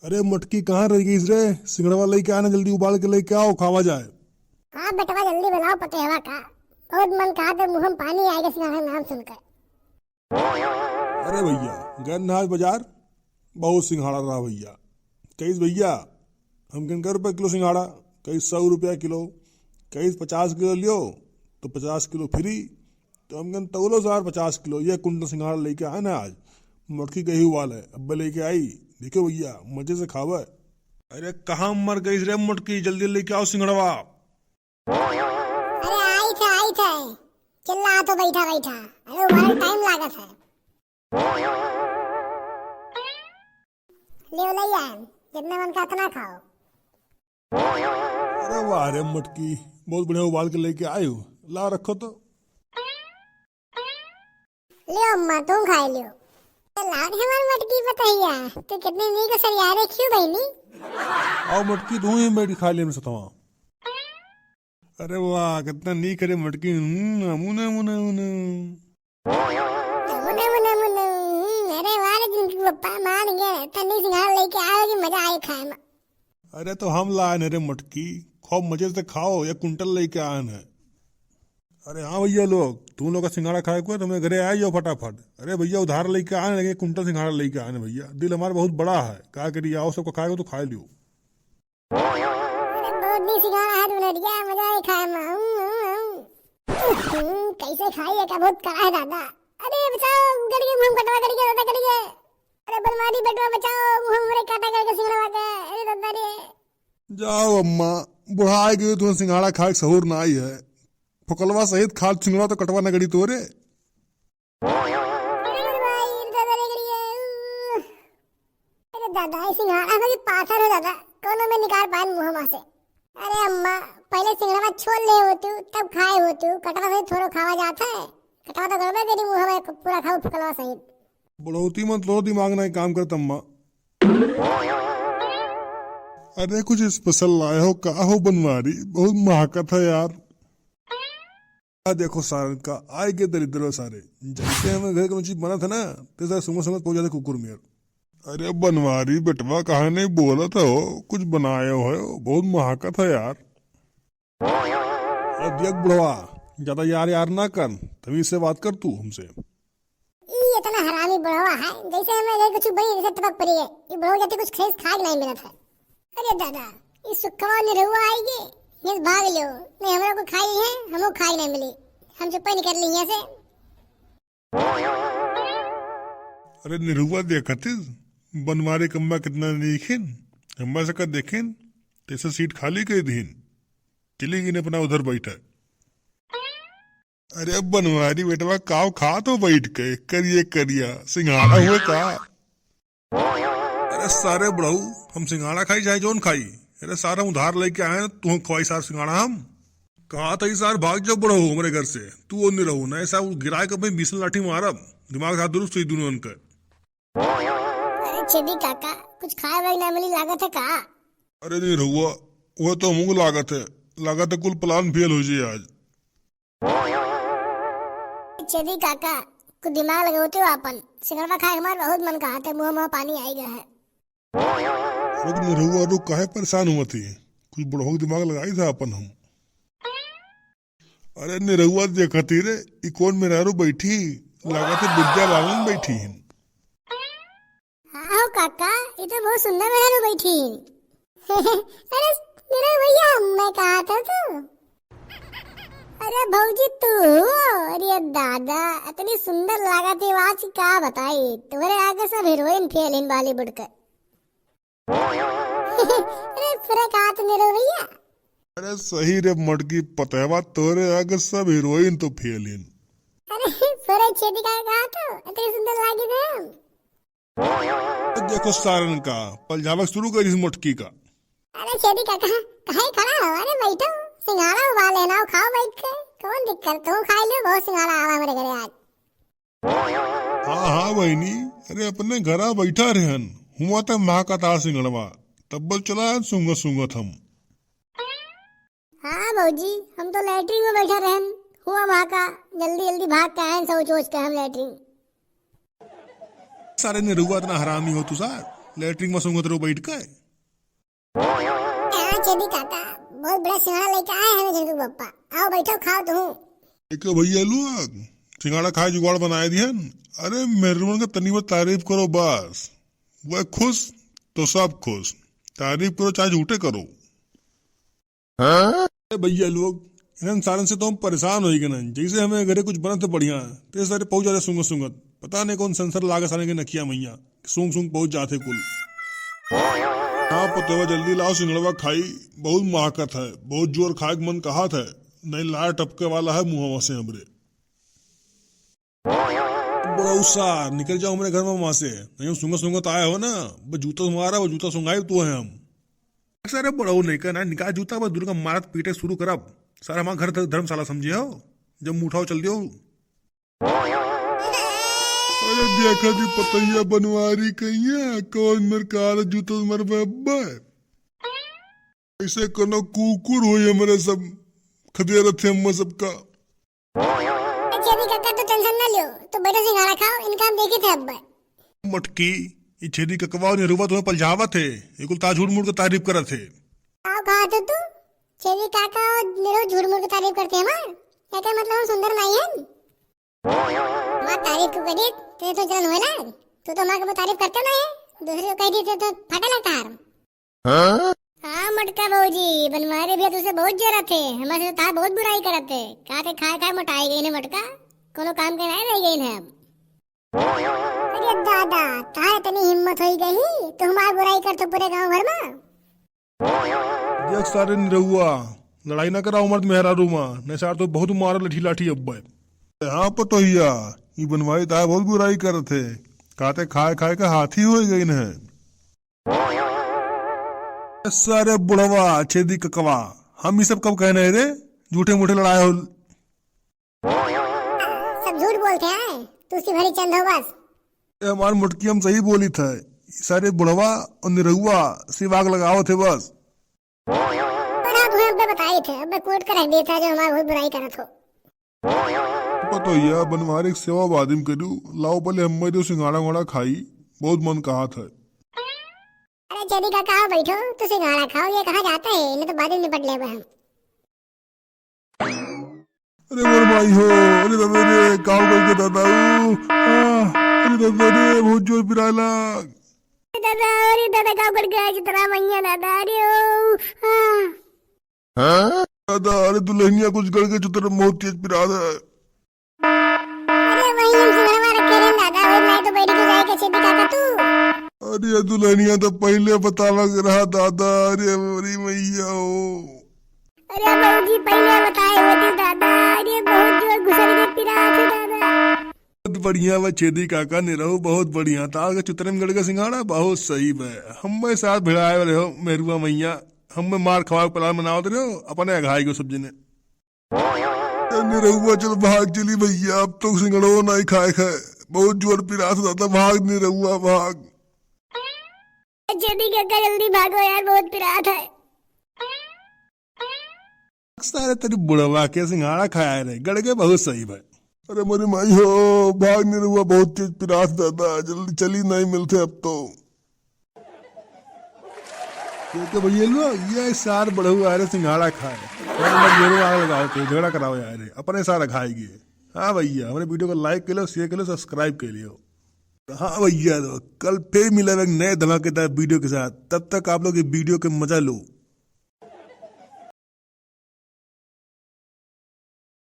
अरे मटकी कहाँ रह गई रे? सिंगड़वा लेके आना, जल्दी उबाल के लेके आओ, खावा जाए। हाँ बेटवा जल्दी बनाओ पटेवा का। बहुत मन कहा तो मुंह में पानी आएगा सिंघाड़ा नाम सुनकर। अरे भैया गए नहाज बाजार, बहुत सिंघाड़ा रहा भैया। कईस भैया हम किन कर रुपये किलो सिंघाड़ा, कई 100 रुपया किलो, कई 50 किलो लियो तो 50 किलो फ्री। तो हम कन तौलो सार 50 किलो, ये कुंटल सिंघाड़ा लेके आए ना आज। मटकी कही उबाल है अब लेके आई, देखो भैया मजे से खावा। अरे कहाँ मर गई रे मटकी, जल्दी लेके आओ सिंघड़वा। अरे आई थे चिल्ला तो बैठा बैठा। अरे उबाल टाइम लागत है। ले लैया जितने मन का उतना खाओ। अरे वाह रे मटकी, बहुत बढ़िया उबाल के लेके आए हो, ला रखो तो। लियो अम्मा तुम खाई लियो। लाड हमारी मटकी बताइया तो कितने नी को सरिया रे क्यों बहनी। आओ मटकी तू ही बैठी खा ले सतवा। अरे वाह कितना नी करे मटकी, मुने मुने मुने। मुने मुने मुने। अरे वाह जिनकी पप्पा मान गए ठंडी सिंघाड़ा लेके आए कि मजा आए खाए में। अरे तो हम लाए न रे मटकी, खूब मजे से खाओ, एक कुंटल लेके आए हैं। अरे हाँ भैया लोग, तुम लोग का सिंघाड़ा खाए को तो मेरे घरे आ जाओ फटाफट। अरे भैया उधार लेके आने लगे, कुंटल सिंघाड़ा लेके आने भैया, दिल हमारा बहुत बड़ा है, क्या करिए आओ सबको खाएगा तो खा लियो। बहुत सिंघाड़ा है तूने दिया, मजा आए खाए में। कैसे खाइए क्या बहुत कड़ा है दादा। अरे बचाओ गड़िए मुंह कटवा गड़िए दादा गड़िए। अरे बलवारी बेटवा बचाओ मुंह मेरे काटा करके सिंघाड़ा के। अरे दादा रे जाओ अम्मा, बुढ़ा गई तुम्हें सिंघाड़ा खाए सहूर ना आई है। फकलवा सहित खाल सिंघड़ा तो कटवा न गड़ी तोरे। अरे दादा सिंघाड़ा का पाथर हो दादा, कोनो में निकाल पाए मुंह में से। अरे अम्मा पहले सिंघड़ा छोड़ ले होती तब खाए होती, कटवा से थोड़ा खावा जाता है। कटवा तो गड़बड़ तेरी मुंह में पूरा खाओ फकलवा सहित। बढ़ोती मत लो, दिमाग ना काम करता अम्मा। अरे कुछ स्पेशल लाए हो, का हो बनवारी, बहुत महकत है यार। देखो सारन का आए के दरिद्र सारे, जैसे हमें घर का चीज बना था ना तो सुंग सुंग पहुंच जाते कुकुर मेर। अरे बनवारी बेटवा कहा नहीं बोला था हो, कुछ बनाए हो, बहुत महकत है यार। अरे देख बुढ़वा ज्यादा यार यार ना कर, तभी से बात कर तू हमसे। ये इतना हरामी बुढ़वा है, जैसे हमें घर कुछ बड़ी जैसे टपक पड़ी है। ये बुढ़वा जाते कुछ खेस खा नहीं मिला था। अरे दादा इस सुखवा ने रहुआ आएगी, ये भाग लियो नहीं हमरा को खाई है, हमको खाई नहीं मिली, हम चुप ही निकल ली यहाँ से। अरे निरुआ देखा थे बनवारी कम्बा कितना देखें, अम्बा से कर देखें तैसे सीट खाली कर दीन, चली गई अपना उधर बैठा। अरे बनवारी बेटवा काव खा तो बैठ के करिए करिया सिंघाड़ा हुए का। अरे सारे बड़ऊ हम सिंघाड़ा खाई चाहे जोन खाई, अरे सारा उधार लेके आए तू खवाई सार सिंघाड़ा। हम कहा था सार भाग जाओ बड़ो हमारे घर से, तू वो नहीं रहू ना ऐसा गिराए कब मैं 20 लाठी मारब, दिमाग हाथ दुरुस्त हुई दोनों उनका। अरे छेदी काका कुछ खाए वाली ना मिली लागत है का। अरे नहीं रहुआ वो तो मुंह लागत है कुल प्लान फेल हो जाए आज। छेदी काका कुछ दिमाग लगाते हो अपन, सिंघाड़ा खाए हमारा बहुत मन कहा था, मुंह में पानी आई गया है। रुक नहीं रहुआ रुक, काहे परेशान हुआ थी, कुछ बड़ो दिमाग लगाई था अपन हम। अरे निरहुआ देखती रे ई कौन मेहरारू बैठी, लागत है विद्या बालन बैठी है। हाँ काका ये तो बहुत सुंदर मेहरारू बैठी। अरे मेरा भैया मैं कहा था तो। अरे भौजी तू, अरे दादा इतनी सुंदर लागत है आज क्या बताई, तुम्हारे आगे सब हीरोइन फेल इन बॉलीवुड का। अरे फिर कहा तो मेरा भैया। अरे सही रे मटकी पतेवा तोरे आगे सब हीरोइन तो फेल इन। अरे फिर छेदी का कहा तो इतनी सुंदर लागी ना। देखो सारन का पलझावक शुरू कर इस मटकी का। अरे छेदी का कहाँ खड़ा हो, अरे बैठो सिंघाड़ा उबाल लेना खाओ बैठ के, कौन दिक्कत, तुम खा लो, बहुत सिंघाड़ा आवा मेरे घरे आज। हाँ हाँ बहनी, अरे अपने घरा बैठा रहन हुआ था माँ का तार सिंगड़वा, तब बल चला सुंगत सुंगत हम। हाँ भौजी हम तो लैट्रिन में बैठा रहन हुआ वहाँ का, जल्दी जल्दी भाग के आए सोच सोच के हम लैट्रिन। सारे निरुआ इतना हरामी हो तू सार, लेटरिन में सूंघत रहो बैठ के। हाँ चेदी काका, बहुत बड़ा सिंघाड़ा लेके आए हैं झिंगू पप्पा। आओ बैठो, खाओ तुम। एक भैया लोग सिंघाड़ा खाए जुगाड़ बनाए दिए। अरे मेहरबान का तनी बहुत तारीफ करो बस, वह खुश तो सब खुश। तारीफ करो चाहे झूठे करो। भैया लोग इन सारन से तो हम परेशान हो गए ना। जैसे हमें घरे कुछ बनत बढ़िया तो सारे पहुंच जाते सुंगत सुंगत। पता नहीं कौन सेंसर लागे सारे के नकिया मैया सूंघ सूंघ पहुंच जाते कुल। हाँ पतवा जल्दी लाओ सिंगड़वा खाई, बहुत महकत है, बहुत जोर खाए मन कहा था। नहीं लाया टपके वाला है मुंह से हमरे। बड़ा उत्साह निकल जाओ हमारे घर में वहां से। नहीं सुंगत सुंगत आए हो ना, बस जूता सुंगारा वो जूता सुंगाई तो है हम। अरे बड़ा नहीं करना निकाह जूता बस दूर का मारत पीटे शुरू करब। सारा हमारा घर धर्मशाला समझे हो, जब मुठाओ चल दियो। अरे देखा जी पतैया बनवारी कहिया कौन मेरे कार जूता मर बब्बा ऐसे कोनो कुकुर हो हमारे सब खदेर थे हम सबका। चेदी काका तो टेंशन ना लियो, तो बैठो सिंघाड़ा खाओ, इनका हम देखे थे अब्बा। मटकी ये छेदी ककवा ने रुवा तुम्हें पलझावा थे, ये कुल ताजूर मुड़ के तारीफ करत थे। आओ कहा तो तू चेदी काका और निरो झूठ मूठ की तारीफ करते हैं मां। क्या मतलब हम सुंदर नहीं हैं? मां तारीफ क्यों करी? तेरे तो जलन होला, तू तो मां की तारीफ करते ना है, दूसरे को कह दी तो फटा लगता है। हाँ मटका भौजी बनवारे भी तुझसे बहुत जरूरत है, हमारे तो बहुत बुराई करत थे। खाते खाए खाए मोटाई गई ने मटका, कोनो काम के नहीं रह गई ने अब। अरे दादा तारे इतनी हिम्मत होई गई तो हमारी बुराई करते पूरे गांव भर में। देख सारे निरहुआ लड़ाई ना करा उमर मेहरारू मां, नहीं सार तो बहुत मारा लठी लाठी अब्बा। हाँ पतोहिया ये बनवाई ताए बहुत बुराई करत थे, खाते खाए खाए का हाथी हो गई ने। सारे बुढ़वा छेदी ककवा हम ये सब कब कहने रे, झूठे मूठे लड़ाए हो। सब झूठ बोलते हैं, तू उसकी भरी चंद हो बस। हमारी मुटकी हम सही बोली था, सारे बुढ़वा और निरहुआ सिवाग लगाओ थे बस। पर आप हमें अब्बे बताए थे, अब्बे कोर्ट का रख दिया था जो हमारी बहुत बुराई करत हो। पतोहिया बनवारे एक सेवा वादिम करू, लाओ पहले हम दो सिंगाड़ा वाड़ा खाई, बहुत मन कहा था। अरे चेदी काका आओ बैठो, तू सिंघाड़ा खाओ, ये कहाँ जाता है, इन्हें तो बाद में निपट ले हम। अरे मोर भाई हो, अरे दादा रे काम करके दादा अरे दादा रे बहुत जोर पिराला। अरे दादा काम करके आज तेरा मैया दादा रे ओ दादा अरे दुल्हनिया कुछ करके जो तेरा बहुत तेज पिरा है। अरे वही हम सिंघाड़ा रखे रे दादा, वही नहीं तो बैठी तो जाएगा चेदी काका तू। अरे दुल्हनिया तो पहले बता लग रहा दादा, अरे मेरी मैया हो। अरे बाबूजी पहले बताए होते दादा, अरे बहुत जोर घुसल के पिरा थे दादा। बहुत बढ़िया वह छेदी काका ने रहो, बहुत बढ़िया था के चुतरे में गड़ का सिंघाड़ा बहुत सही है। हम साथ भिड़ाए रहे हो मेरुआ मैया, हम मार खवा प्लान बनाओ रहे हो अपने अघाई को सब्जी ने। रहुआ चल भाग चली भैया, अब तो सिंगड़ो नहीं खाए खाए, बहुत जोर पिरा था, भाग नहीं रहुआ भाग। चेदी काका जल्दी भागो यार, बहुत पिरा था। सारे तेरी बुढ़वा के सिंघाड़ा खाया रहे गड़ के बहुत सही भाई। अरे मेरी माई हो भाग नहीं रहुआ, बहुत तेज पिरास दादा, जल्दी चली नहीं मिलते अब तो। भैया लो ये सार बढ़ू आ रहे सिंघाड़ा खाए, लगाओ तो झगड़ा कराओ यार अपने सारा खाएगी। हाँ भैया हमारे वीडियो को लाइक कर लो, शेयर कर लो, सब्सक्राइब कर लियो। हाँ भैया तो कल फिर मिलेगा नए धमाकेदार वीडियो के साथ, तब तक आप लोग ये वीडियो के मजा लो।